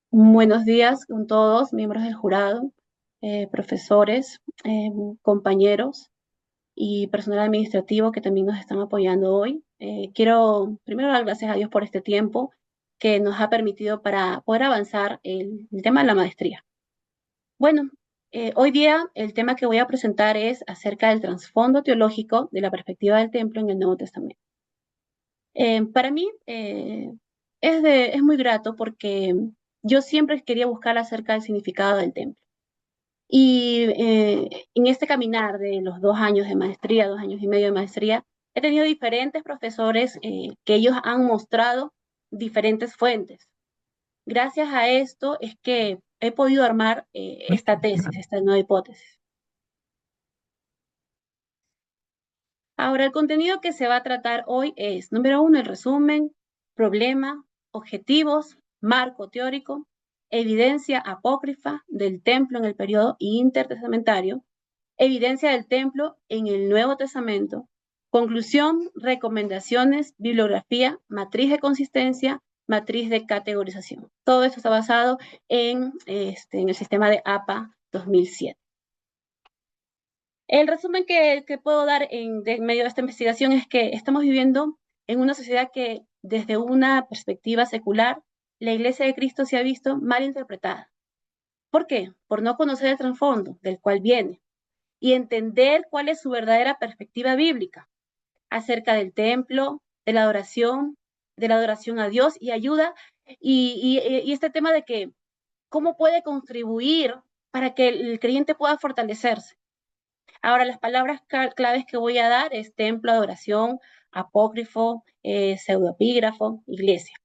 Buenos días con todos, miembros del jurado, profesores, compañeros y personal administrativo que también nos están apoyando hoy. Quiero primero dar gracias a Dios por este tiempo que nos ha permitido para poder avanzar el tema de la maestría. Bueno, hoy día el tema que voy a presentar es acerca del trasfondo teológico de la perspectiva del templo en el Nuevo Testamento. Para mí es muy grato porque yo siempre quería buscar acerca del significado del templo. Y en este caminar de los 2 años de maestría, 2 años y medio de maestría, he tenido diferentes profesores que ellos han mostrado diferentes fuentes. Gracias a esto es que he podido armar esta tesis, esta nueva hipótesis. Ahora, el contenido que se va a tratar hoy es, número uno, el resumen, problema, objetivos, marco teórico, evidencia apócrifa del templo en el periodo intertestamentario, evidencia del templo en el Nuevo Testamento, conclusión, recomendaciones, bibliografía, matriz de consistencia, matriz de categorización. Todo esto está basado en el sistema de APA 2007. El resumen que puedo dar en medio de esta investigación es que estamos viviendo en una sociedad que desde una perspectiva secular, la Iglesia de Cristo se ha visto mal interpretada. ¿Por qué? Por no conocer el trasfondo del cual viene y entender cuál es su verdadera perspectiva bíblica acerca del templo, de la adoración a Dios y ayuda, y este tema de que cómo puede contribuir para que el creyente pueda fortalecerse. Ahora, las palabras claves que voy a dar es templo, adoración, apócrifo, pseudoepígrafo, iglesia.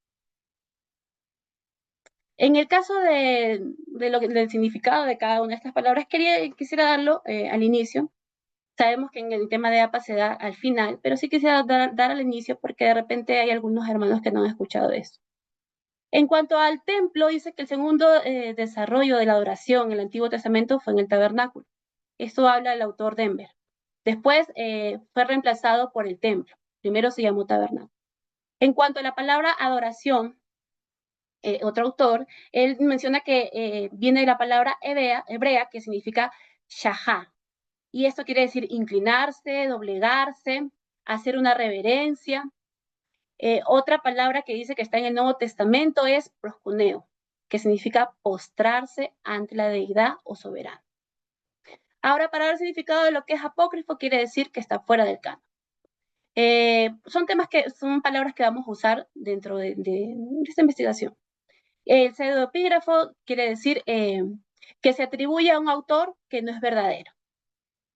En el caso del significado de cada una de estas palabras, quisiera darlo al inicio. Sabemos que en el tema de APA se da al final, pero sí quisiera dar al inicio porque de repente hay algunos hermanos que no han escuchado de eso. En cuanto al templo, dice que el segundo desarrollo de la adoración en el Antiguo Testamento fue en el tabernáculo. Esto habla el autor Denver. Después fue reemplazado por el templo. Primero se llamó tabernáculo. En cuanto a la palabra adoración, otro autor, él menciona que viene de la palabra hebrea que significa shahá. Y esto quiere decir inclinarse, doblegarse, hacer una reverencia. Otra palabra que dice que está en el Nuevo Testamento es proscuneo, que significa postrarse ante la deidad o soberano. Ahora, para dar significado de lo que es apócrifo, quiere decir que está fuera del canon. Son palabras que vamos a usar dentro de esta investigación. El pseudoepígrafo quiere decir que se atribuye a un autor que no es verdadero.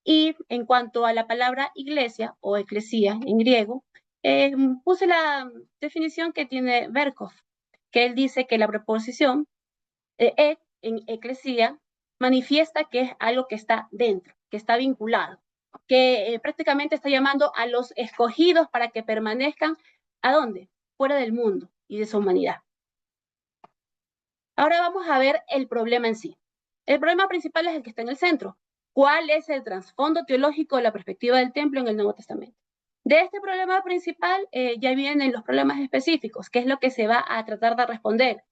Y en cuanto a la palabra iglesia o eclesía en griego, puse la definición que tiene Berkov, que él dice que la preposición en eclesía manifiesta que es algo que está dentro, que está vinculado, que prácticamente está llamando a los escogidos para que permanezcan, ¿a dónde? Fuera del mundo y de su humanidad. Ahora vamos a ver el problema en sí. El problema principal es el que está en el centro. ¿Cuál es el trasfondo teológico de la perspectiva del templo en el Nuevo Testamento? De este problema principal ya vienen los problemas específicos, que es lo que se va a tratar de responder.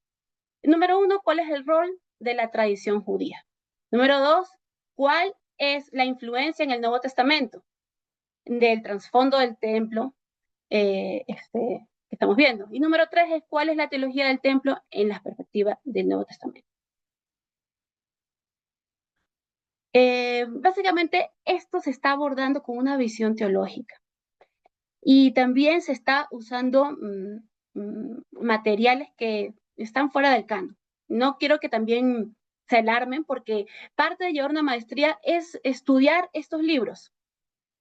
Número uno, ¿cuál es el rol de la tradición judía? Número dos, ¿cuál es la influencia en el Nuevo Testamento del trasfondo del templo que estamos viendo? Y número tres es cuál es la teología del templo en la perspectiva del Nuevo Testamento. Básicamente esto se está abordando con una visión teológica y también se está usando materiales que están fuera del canon. No quiero que también se alarmen porque parte de llevar una maestría es estudiar estos libros,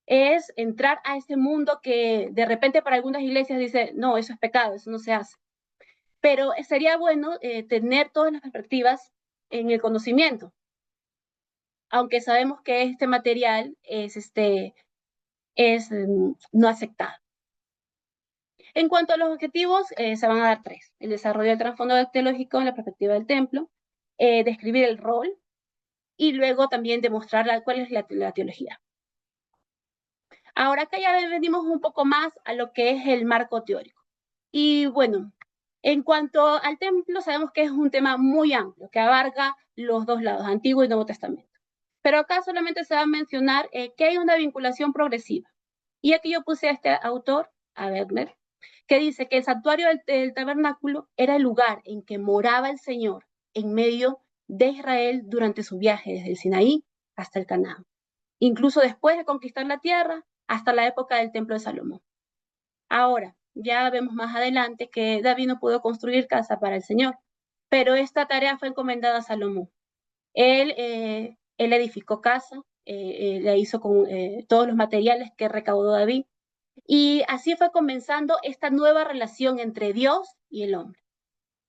es entrar a este mundo que de repente para algunas iglesias dice, no, eso es pecado, eso no se hace. Pero sería bueno tener todas las perspectivas en el conocimiento, aunque sabemos que este material es no aceptado. En cuanto a los objetivos, se van a dar tres. El desarrollo del trasfondo teológico en la perspectiva del templo, describir el rol y luego también demostrar cuál es la teología. Ahora acá ya venimos un poco más a lo que es el marco teórico. Y bueno, En cuanto al templo, sabemos que es un tema muy amplio, que abarca los dos lados, Antiguo y Nuevo Testamento. Pero acá solamente se va a mencionar que hay una vinculación progresiva. Y aquí yo puse a este autor, a Wegner, que dice que el santuario del tabernáculo era el lugar en que moraba el Señor en medio de Israel durante su viaje desde el Sinaí hasta el Canaán, incluso después de conquistar la tierra hasta la época del templo de Salomón. Ahora, ya vemos más adelante que David no pudo construir casa para el Señor, pero esta tarea fue encomendada a Salomón. Él edificó casa, la hizo con todos los materiales que recaudó David, y así fue comenzando esta nueva relación entre Dios y el hombre.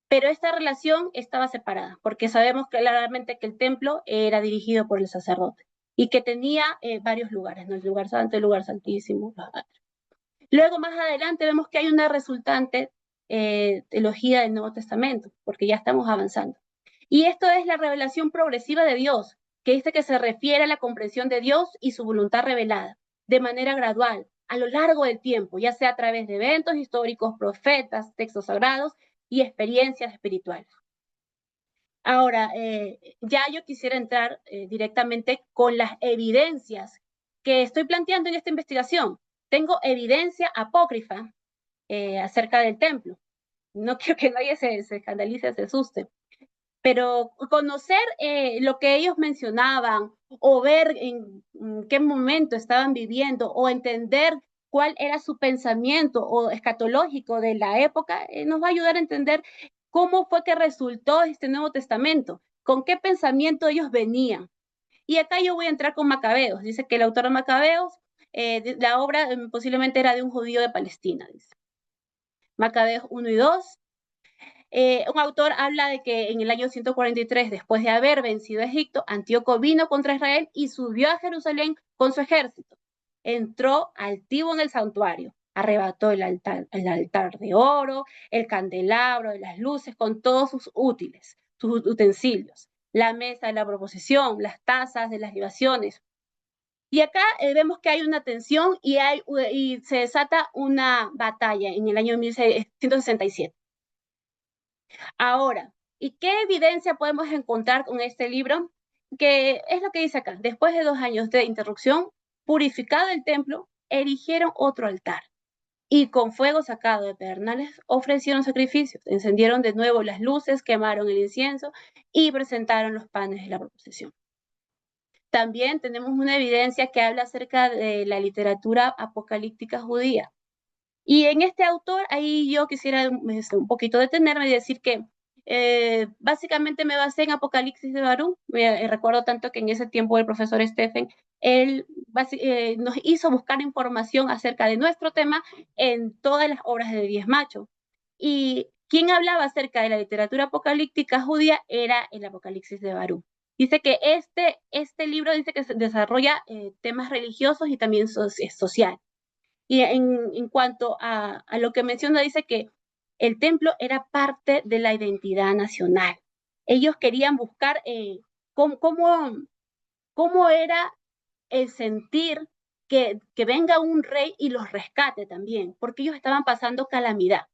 Pero esta relación estaba separada, porque sabemos claramente que el templo era dirigido por el sacerdote y que tenía varios lugares, ¿no? El lugar santo, el lugar santísimo. Luego, más adelante, vemos que hay una resultante teología del Nuevo Testamento, porque ya estamos avanzando. Y esto es la revelación progresiva de Dios, que que se refiere a la comprensión de Dios y su voluntad revelada, de manera gradual, a lo largo del tiempo, ya sea a través de eventos históricos, profetas, textos sagrados y experiencias espirituales. Ahora, ya yo quisiera entrar directamente con las evidencias que estoy planteando en esta investigación. Tengo evidencia apócrifa acerca del templo. No quiero que nadie se escandalice, se asuste, pero conocer lo que ellos mencionaban o ver en qué momento estaban viviendo o entender cuál era su pensamiento o escatológico de la época, nos va a ayudar a entender cómo fue que resultó este Nuevo Testamento, con qué pensamiento ellos venían. Y acá yo voy a entrar con Macabeos. Dice que el autor de Macabeos, la obra posiblemente era de un judío de Palestina, dice. Macabeos 1 y 2. Un autor habla de que en el año 143, después de haber vencido a Egipto, Antíoco vino contra Israel y subió a Jerusalén con su ejército. Entró altivo en el santuario, arrebató el altar de oro, el candelabro de las luces con todos sus útiles, sus utensilios, la mesa de la proposición, las tazas de las libaciones. Y acá vemos que hay una tensión y se desata una batalla en el año 1167. Ahora, ¿y qué evidencia podemos encontrar con este libro? Que es lo que dice acá. Después de 2 años de interrupción, purificado el templo, erigieron otro altar y con fuego sacado de pedernales ofrecieron sacrificios, encendieron de nuevo las luces, quemaron el incienso y presentaron los panes de la proposición. También tenemos una evidencia que habla acerca de la literatura apocalíptica judía. Y en este autor, ahí yo quisiera un poquito detenerme y decir que básicamente me basé en Apocalipsis de Barú. Recuerdo tanto que en ese tiempo el profesor Stephen, él nos hizo buscar información acerca de nuestro tema en todas las obras de Diez Macho. Y quien hablaba acerca de la literatura apocalíptica judía era el Apocalipsis de Barú. Dice que este libro dice que desarrolla temas religiosos y también sociales. Y en cuanto a lo que menciona, dice que el templo era parte de la identidad nacional. Ellos querían buscar cómo era el sentir que venga un rey y los rescate también, porque ellos estaban pasando calamidad.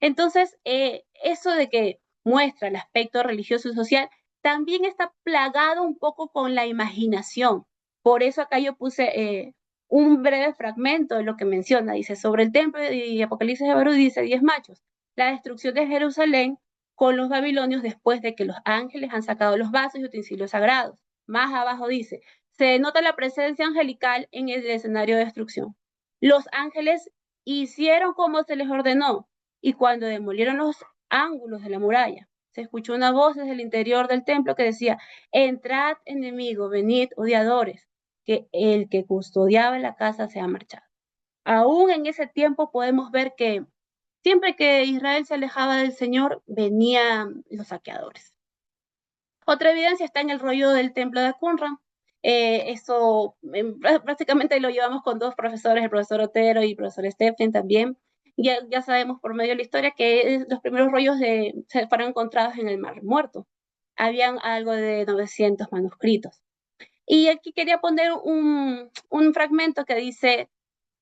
Entonces, eso de que muestra el aspecto religioso y social, también está plagado un poco con la imaginación. Por eso acá yo puse un breve fragmento de lo que menciona. Dice, sobre el templo y Apocalipsis de Barú, dice 10 machos. La destrucción de Jerusalén con los babilonios después de que los ángeles han sacado los vasos y utensilios sagrados. Más abajo dice, se nota la presencia angelical en el escenario de destrucción. Los ángeles hicieron como se les ordenó, y cuando demolieron los ángulos de la muralla, se escuchó una voz desde el interior del templo que decía, entrad enemigo, venid odiadores, que el que custodiaba la casa se ha marchado. Aún en ese tiempo podemos ver que siempre que Israel se alejaba del Señor, venían los saqueadores. Otra evidencia está en el rollo del templo de Qumran. Eso prácticamente lo llevamos con 2 profesores, el profesor Otero y el profesor Stephen también. Ya sabemos por medio de la historia que los primeros rollos se fueron encontrados en el Mar Muerto. Habían algo de 900 manuscritos. Y aquí quería poner un fragmento que dice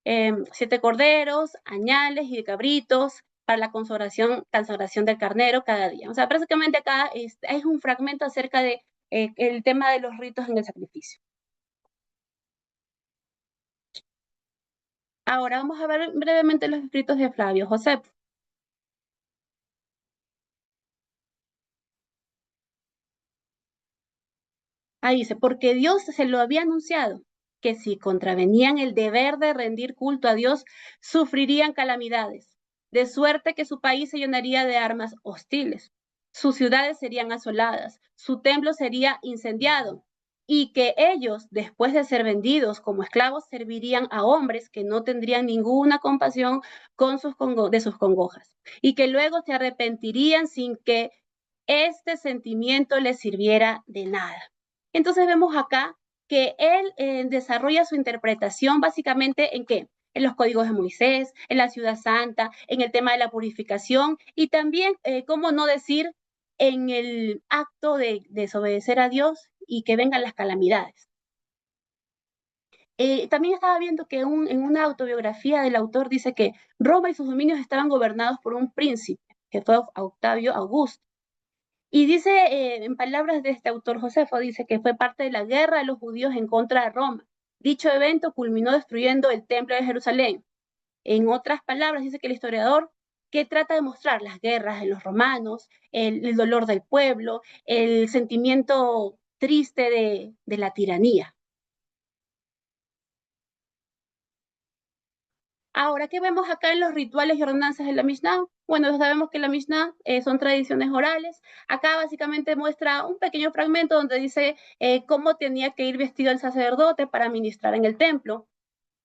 7 corderos, añales y cabritos, para la consagración del carnero cada día. O sea, prácticamente acá es un fragmento acerca de el tema de los ritos en el sacrificio. Ahora vamos a ver brevemente los escritos de Flavio Josefo. Ahí dice, porque Dios se lo había anunciado, que si contravenían el deber de rendir culto a Dios, sufrirían calamidades, de suerte que su país se llenaría de armas hostiles, sus ciudades serían asoladas, su templo sería incendiado, y que ellos, después de ser vendidos como esclavos, servirían a hombres que no tendrían ninguna compasión de sus congojas, y que luego se arrepentirían sin que este sentimiento les sirviera de nada. Entonces vemos acá que él desarrolla su interpretación básicamente en qué? En los códigos de Moisés, en la ciudad santa, en el tema de la purificación y también, cómo no decir, en el acto de desobedecer a Dios y que vengan las calamidades. También estaba viendo que en una autobiografía del autor dice que Roma y sus dominios estaban gobernados por un príncipe, que fue Octavio Augusto. Y dice, en palabras de este autor Josefo, dice que fue parte de la guerra de los judíos en contra de Roma. Dicho evento culminó destruyendo el templo de Jerusalén. En otras palabras, dice que el historiador que trata de mostrar las guerras de los romanos, el dolor del pueblo, el sentimiento triste de la tiranía. Ahora, ¿qué vemos acá en los rituales y ordenanzas de la Mishnah? Bueno, sabemos que la Mishnah son tradiciones orales. Acá básicamente muestra un pequeño fragmento donde dice cómo tenía que ir vestido el sacerdote para ministrar en el templo.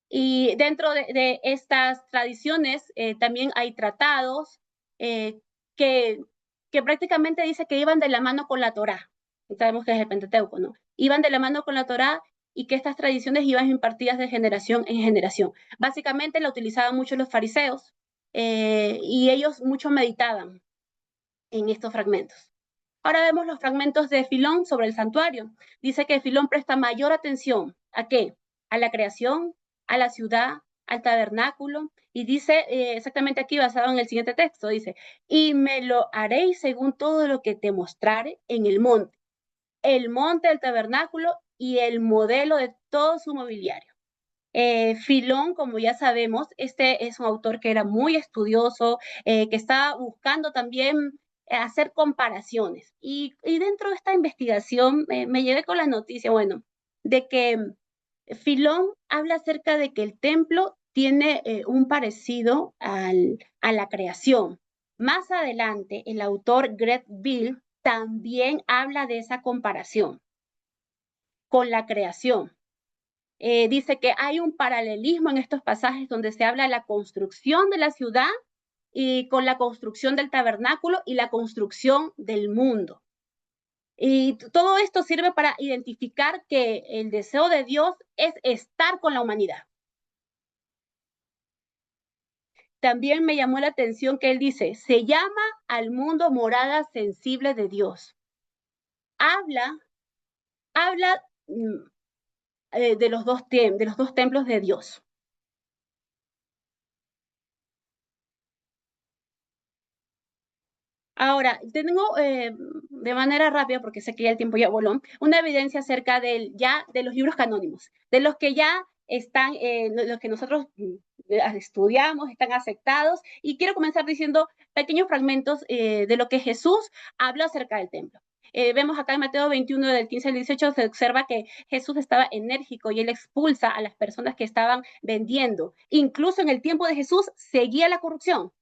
Y dentro de estas tradiciones también hay tratados eh, que, que prácticamente dice que iban de la mano con la Torá. Sabemos que es el Pentateuco, ¿no? Iban de la mano con la Torá y que estas tradiciones iban impartidas de generación en generación. Básicamente la utilizaban mucho los fariseos y ellos mucho meditaban en estos fragmentos. Ahora vemos los fragmentos de Filón sobre el santuario. Dice que Filón presta mayor atención ¿a qué? A la creación, a la ciudad, al tabernáculo. Y dice exactamente aquí, basado en el siguiente texto, dice, y me lo haréis según todo lo que te mostrare en el monte del tabernáculo y el modelo de todo su mobiliario. Filón, como ya sabemos, este es un autor que era muy estudioso, que estaba buscando también hacer comparaciones. Y dentro de esta investigación me llevé con la noticia, bueno, de que Filón habla acerca de que el templo tiene un parecido a la creación. Más adelante, el autor Greg Bill también habla de esa comparación con la creación. Dice que hay un paralelismo en estos pasajes donde se habla de la construcción de la ciudad y con la construcción del tabernáculo y la construcción del mundo. Y todo esto sirve para identificar que el deseo de Dios es estar con la humanidad. También me llamó la atención que él dice, se llama al mundo morada sensible de Dios. Habla de los dos templos de Dios. Ahora, tengo de manera rápida, porque sé que ya el tiempo ya voló, una evidencia acerca de los libros canónimos, de los que ya están, los que nosotros estudiamos, están aceptados, y quiero comenzar diciendo pequeños fragmentos de lo que Jesús habló acerca del templo. Vemos acá en Mateo 21, del 15 al 18, se observa que Jesús estaba enérgico y él expulsa a las personas que estaban vendiendo. Incluso en el tiempo de Jesús seguía la corrupción.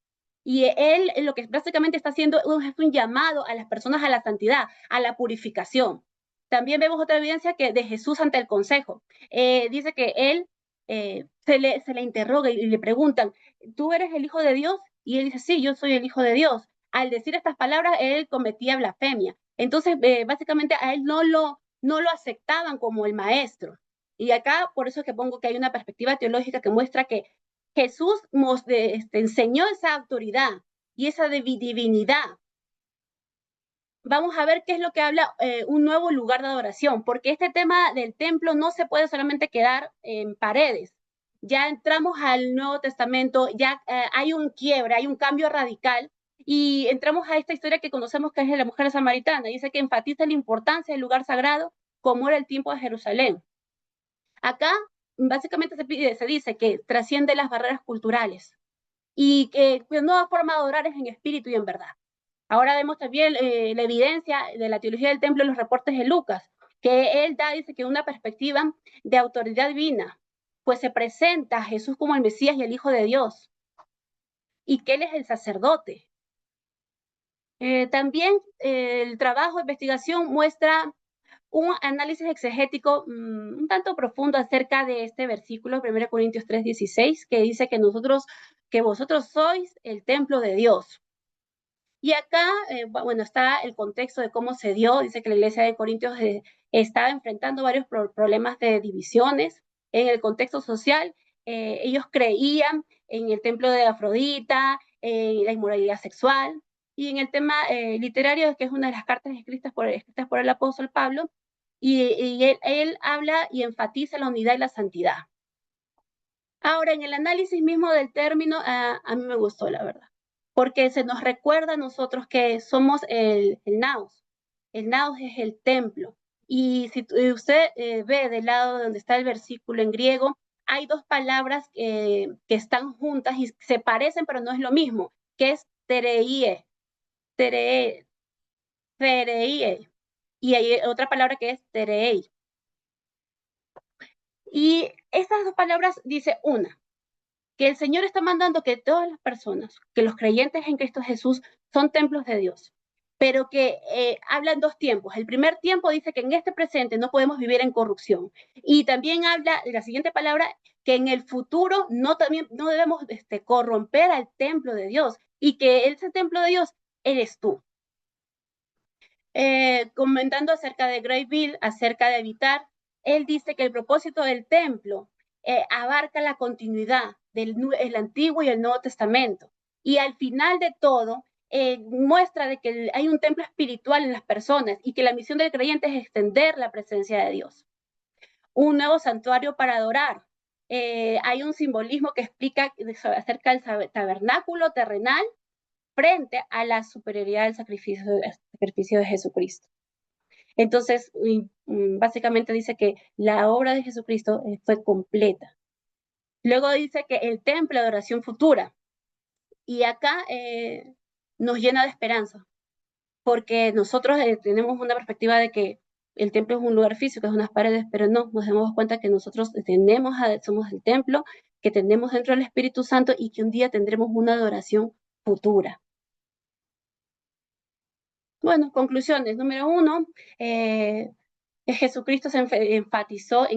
Y él lo que básicamente está haciendo es un llamado a las personas a la santidad, a la purificación. También vemos otra evidencia que de Jesús ante el consejo. Dice que él se le interroga y le preguntan, ¿tú eres el Hijo de Dios? Y él dice, sí, yo soy el Hijo de Dios. Al decir estas palabras, él cometía blasfemia. Entonces, básicamente a él no lo aceptaban como el maestro. Y acá, por eso es que pongo que hay una perspectiva teológica que muestra que Jesús enseñó esa autoridad y esa divinidad. Vamos a ver qué es lo que habla un nuevo lugar de adoración, porque este tema del templo no se puede solamente quedar en paredes. ya entramos al Nuevo Testamento, ya hay un quiebre, hay un cambio radical, y entramos a esta historia que conocemos que es de la mujer samaritana. Dice que enfatiza la importancia del lugar sagrado, como era el tiempo de Jerusalén. Acá básicamente se dice que trasciende las barreras culturales y que la nueva forma de adorar es en espíritu y en verdad. Ahora vemos también la evidencia de la teología del templo en los reportes de Lucas, que él da, dice que una perspectiva de autoridad divina, pues se presenta a Jesús como el Mesías y el Hijo de Dios, y que él es el sacerdote. También el trabajo de investigación muestra un análisis exegético un tanto profundo acerca de este versículo, 1 Corintios 3:16, que dice que vosotros sois el templo de Dios. Y acá, bueno, está el contexto de cómo se dio. Dice que la iglesia de Corintios estaba enfrentando varios problemas de divisiones en el contexto social. Ellos creían en el templo de Afrodita, en la inmoralidad sexual, y en el tema literario, que es una de las cartas escritas por el apóstol Pablo, y él habla y enfatiza la unidad y la santidad. Ahora, en el análisis mismo del término, a mí me gustó, la verdad, porque se nos recuerda a nosotros que somos el naos. El naos es el templo. Y si usted ve del lado donde está el versículo en griego, hay dos palabras que están juntas y se parecen, pero no es lo mismo, que es tereie, tereie, tereie. Y hay otra palabra que es terei. Y estas dos palabras dice una, que el Señor está mandando que todas las personas, que los creyentes en Cristo Jesús son templos de Dios, pero que habla en dos tiempos. El primer tiempo dice que en este presente no podemos vivir en corrupción. Y también habla de la siguiente palabra, que en el futuro no debemos corromper al templo de Dios, y que ese templo de Dios eres tú. Comentando acerca de Graybill, acerca de evitar, él dice que el propósito del templo abarca la continuidad del el Antiguo y el Nuevo Testamento. Y al final de todo, muestra de que hay un templo espiritual en las personas y que la misión del creyente es extender la presencia de Dios. Un nuevo santuario para adorar. Hay un simbolismo que explica acerca del tabernáculo terrenal frente a la superioridad del sacrificio de Jesucristo. Entonces, básicamente dice que la obra de Jesucristo fue completa. Luego dice que el templo de adoración futura. Y acá nos llena de esperanza, porque nosotros tenemos una perspectiva de que el templo es un lugar físico, es unas paredes, pero no, nos damos cuenta que nosotros somos el templo, que tenemos dentro del Espíritu Santo y que un día tendremos una adoración futura. Bueno, conclusiones. Número uno, Jesucristo se enfatizó,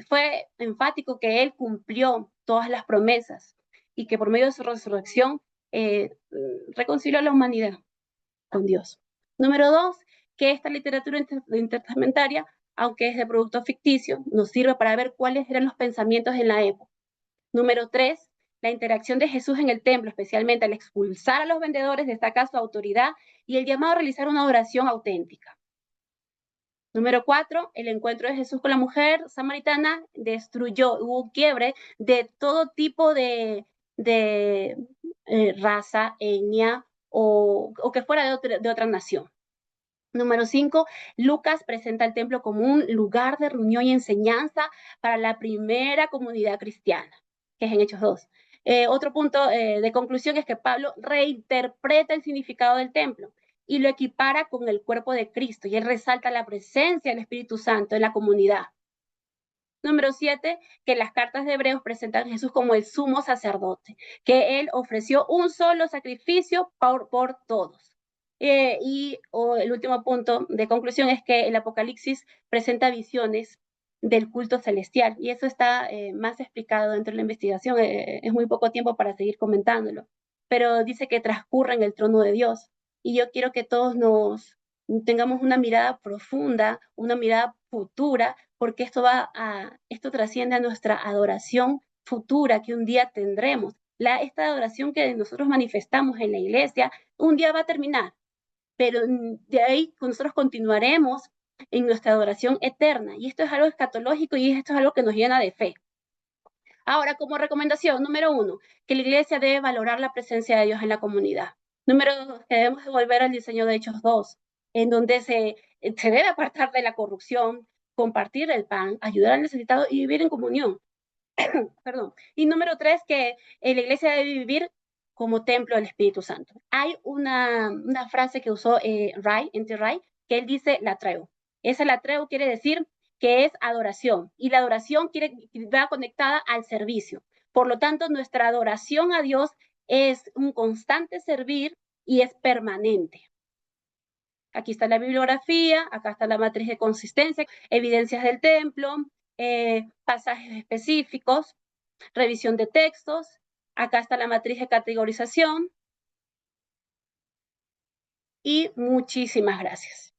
fue enfático que Él cumplió todas las promesas y que por medio de su resurrección reconcilió a la humanidad con Dios. Número dos, que esta literatura intertestamentaria, aunque es de producto ficticio, nos sirve para ver cuáles eran los pensamientos en la época. Número tres, la interacción de Jesús en el templo, especialmente al expulsar a los vendedores, destaca su autoridad y el llamado a realizar una oración auténtica. Número cuatro, el encuentro de Jesús con la mujer samaritana hubo un quiebre de todo tipo de raza, etnia o que fuera de otra nación. Número 5, Lucas presenta el templo como un lugar de reunión y enseñanza para la primera comunidad cristiana, que es en Hechos 2. Otro punto de conclusión es que Pablo reinterpreta el significado del templo y lo equipara con el cuerpo de Cristo, y él resalta la presencia del Espíritu Santo en la comunidad. Número 7, que las cartas de Hebreos presentan a Jesús como el sumo sacerdote, que él ofreció un solo sacrificio por todos. El último punto de conclusión es que el Apocalipsis presenta visiones del culto celestial, y eso está más explicado dentro de la investigación. Es muy poco tiempo para seguir comentándolo, pero dice que transcurre en el trono de Dios, y yo quiero que todos tengamos una mirada profunda, una mirada futura, porque esto trasciende a nuestra adoración futura que un día tendremos. Esta adoración que nosotros manifestamos en la iglesia, un día va a terminar, pero de ahí nosotros continuaremos en nuestra adoración eterna. Y esto es algo escatológico y esto es algo que nos llena de fe. Ahora, como recomendación, número 1, que la iglesia debe valorar la presencia de Dios en la comunidad. Número 2, que debemos de volver al diseño de Hechos 2, en donde se debe apartar de la corrupción, compartir el pan, ayudar al necesitado y vivir en comunión. Perdón. Y número 3, que la iglesia debe vivir como templo del Espíritu Santo. Hay una frase que usó N.T. Wright, que él dice la treu. Esa la treu quiere decir que es adoración, y la adoración va conectada al servicio. Por lo tanto, nuestra adoración a Dios es un constante servir y es permanente. Aquí está la bibliografía, acá está la matriz de consistencia, evidencias del templo, pasajes específicos, revisión de textos, acá está la matriz de categorización y muchísimas gracias.